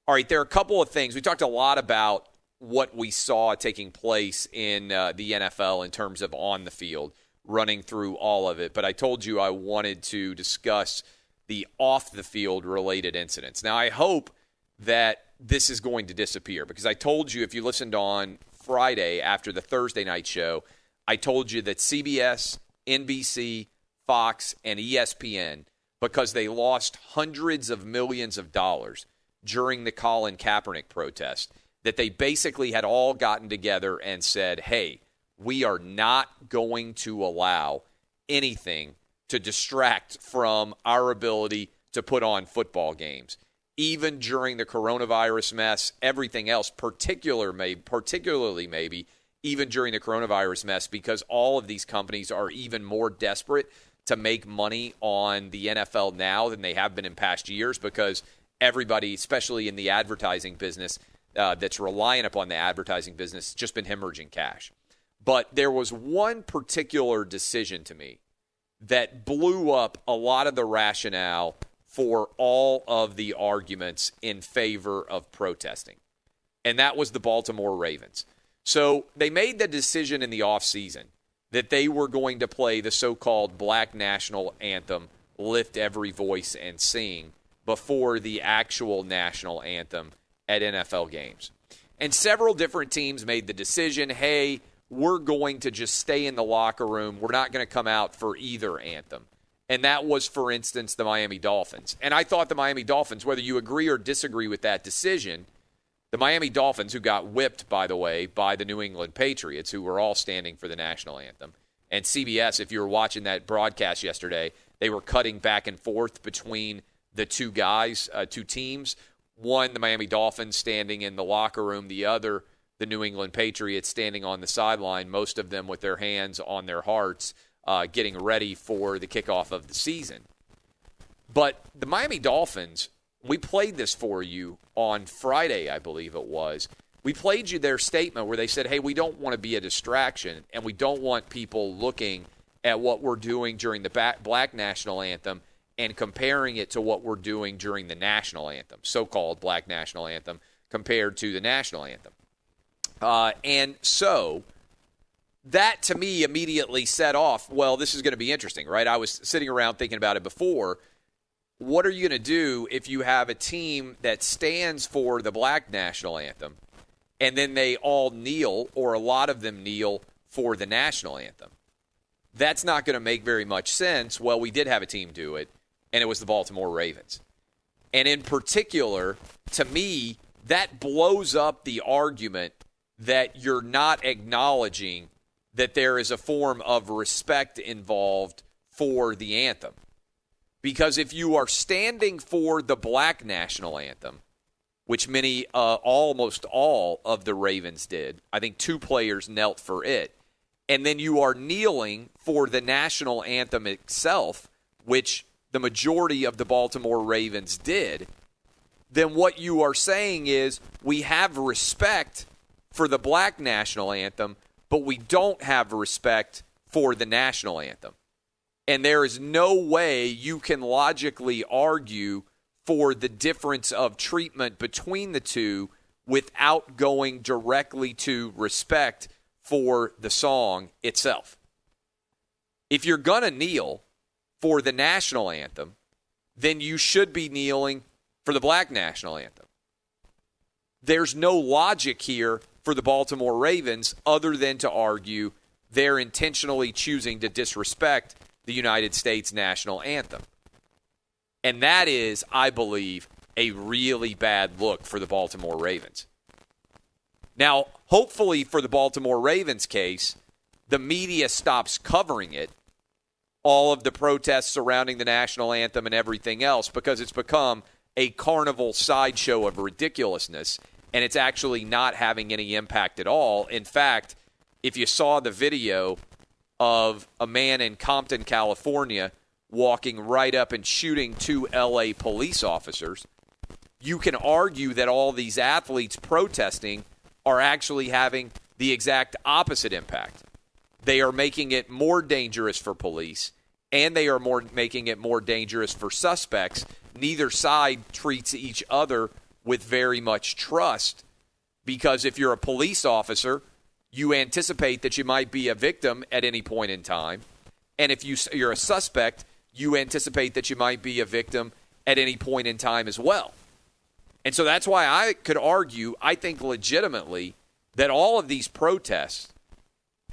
All right, there are a couple of things. We talked a lot about what we saw taking place in the NFL in terms of on the field, running through all of it. But I told you I wanted to discuss the off-the-field related incidents. Now, I hope that this is going to disappear because I told you, if you listened on Friday after the Thursday night show, I told you that CBS, NBC, Fox, and ESPN, because they lost hundreds of millions of dollars during the Colin Kaepernick protest, that they basically had all gotten together and said, hey, we are not going to allow anything to distract from our ability to put on football games. Even during the coronavirus mess, everything else, particularly maybe, even during the coronavirus mess, because all of these companies are even more desperate to make money on the NFL now than they have been in past years, because everybody, especially in the advertising business, that's reliant upon the advertising business, has just been hemorrhaging cash. But there was one particular decision to me that blew up a lot of the rationale for all of the arguments in favor of protesting, and that was the Baltimore Ravens. So they made the decision in the offseason that they were going to play the so-called Black National Anthem, Lift Every Voice and Sing, before the actual national anthem at NFL games. And several different teams made the decision, hey, we're going to just stay in the locker room. We're not going to come out for either anthem. And that was, for instance, the Miami Dolphins. And I thought the Miami Dolphins, whether you agree or disagree with that decision, the Miami Dolphins, who got whipped, by the way, by the New England Patriots, who were all standing for the national anthem. And CBS, if you were watching that broadcast yesterday, they were cutting back and forth between the two guys, two teams. One, the Miami Dolphins standing in the locker room. The other, the New England Patriots standing on the sideline, most of them with their hands on their hearts, getting ready for the kickoff of the season. But the Miami Dolphins, we played this for you on Friday, I believe it was. We played you their statement where they said, hey, we don't want to be a distraction, and we don't want people looking at what we're doing during the Black National Anthem and comparing it to what we're doing during the national anthem, so-called Black National Anthem, compared to the national anthem. And so that, to me, immediately set off, well, this is going to be interesting, right? I was sitting around thinking about it before. What are you going to do if you have a team that stands for the Black National Anthem and then they all kneel, or a lot of them kneel, for the national anthem? That's not going to make very much sense. Well, we did have a team do it, and it was the Baltimore Ravens. And in particular, to me, that blows up the argument that you're not acknowledging that there is a form of respect involved for the anthem. Because if you are standing for the Black National Anthem, which many, almost all of the Ravens did, I think 2 players knelt for it, and then you are kneeling for the national anthem itself, which the majority of the Baltimore Ravens did, then what you are saying is we have respect for the Black National Anthem, but we don't have respect for the national anthem. And there is no way you can logically argue for the difference of treatment between the two without going directly to respect for the song itself. If you're going to kneel for the national anthem, then you should be kneeling for the Black National Anthem. There's no logic here for the Baltimore Ravens other than to argue they're intentionally choosing to disrespect the United States national anthem. And that is, I believe, a really bad look for the Baltimore Ravens. Now, hopefully for the Baltimore Ravens case, the media stops covering it, all of the protests surrounding the national anthem and everything else, because it's become a carnival sideshow of ridiculousness, and it's actually not having any impact at all. In fact, if you saw the video of a man in Compton, California, walking right up and shooting 2 L.A. police officers, you can argue that all these athletes protesting are actually having the exact opposite impact. They are making it more dangerous for police, and they are making it more dangerous for suspects. Neither side treats each other with very much trust, because if you're a police officer, you anticipate that you might be a victim at any point in time. And if you're a suspect, you anticipate that you might be a victim at any point in time as well. And so that's why I could argue, I think legitimately, that all of these protests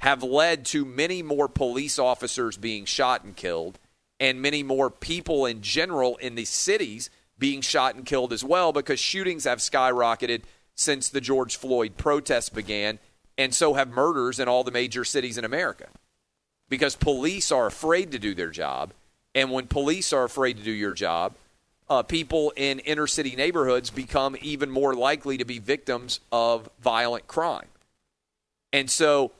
have led to many more police officers being shot and killed, and many more people in general in these cities being shot and killed as well, because shootings have skyrocketed since the George Floyd protests began, and so have murders in all the major cities in America. Because police are afraid to do their job, and when police are afraid to do your job, people in inner city neighborhoods become even more likely to be victims of violent crime. And so,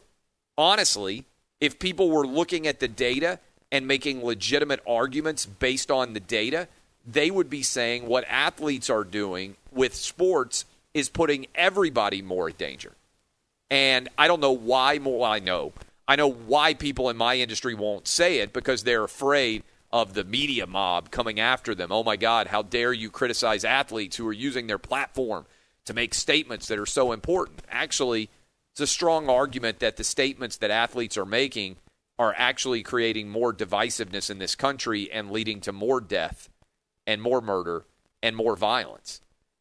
honestly, if people were looking at the data and making legitimate arguments based on the data, they would be saying what athletes are doing with sports is putting everybody more at danger. And I don't know why more. Well, I know why people in my industry won't say it, because they're afraid of the media mob coming after them. Oh, my God, how dare you criticize athletes who are using their platform to make statements that are so important. Actually, it's a strong argument that the statements that athletes are making are actually creating more divisiveness in this country and leading to more death and more murder and more violence.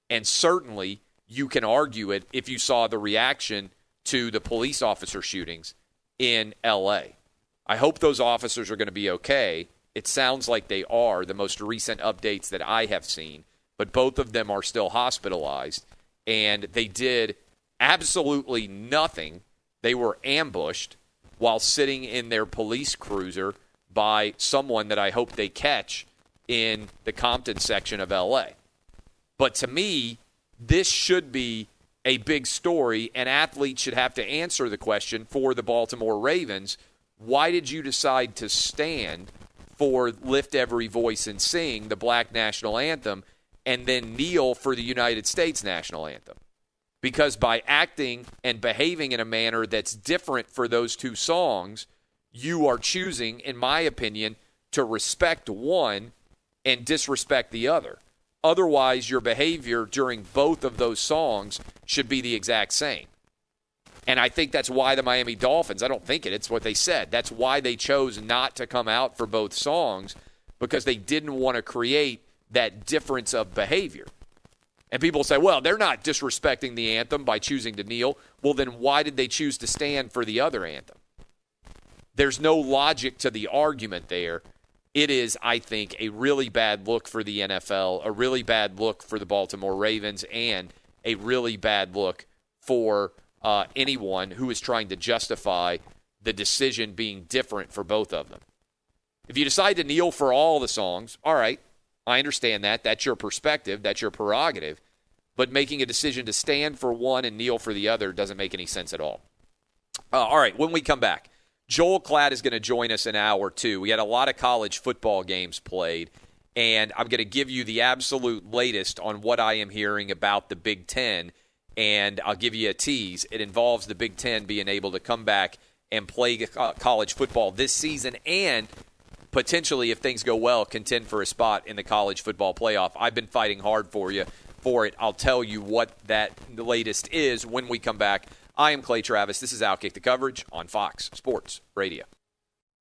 And certainly you can argue it if you saw the reaction to the police officer shootings in L.A. I hope those officers are going to be okay. It sounds like they are, the most recent updates that I have seen, but both of them are still hospitalized, and they did absolutely nothing. They were ambushed while sitting in their police cruiser by someone that I hope they catch in the Compton section of L.A. But to me, this should be a big story, and athletes should have to answer the question for the Baltimore Ravens. Why did you decide to stand for Lift Every Voice and Sing, the Black National Anthem, and then kneel for the United States National Anthem? Because by acting and behaving in a manner that's different for those two songs, you are choosing, in my opinion, to respect one and disrespect the other. Otherwise, your behavior during both of those songs should be the exact same. And I think that's why the Miami Dolphins, I don't think it's what they said. That's why they chose not to come out for both songs, because they didn't want to create that difference of behavior. And people say, well, they're not disrespecting the anthem by choosing to kneel. Well, then why did they choose to stand for the other anthem? There's no logic to the argument there. It is, I think, a really bad look for the NFL, a really bad look for the Baltimore Ravens, and a really bad look for anyone who is trying to justify the decision being different for both of them. If you decide to kneel for all the songs, all right, I understand that. That's your perspective. That's your prerogative. But making a decision to stand for one and kneel for the other doesn't make any sense at all. All right, when we come back, Joel Klatt is going to join us in hour two. We had a lot of college football games played, and I'm going to give you the absolute latest on what I am hearing about the Big Ten, and I'll give you a tease. It involves the Big Ten being able to come back and play college football this season and potentially, if things go well, contend for a spot in the college football playoff. I've been fighting hard for it. I'll tell you what that latest is when we come back. I am Clay Travis. This is Outkick the coverage on Fox Sports Radio.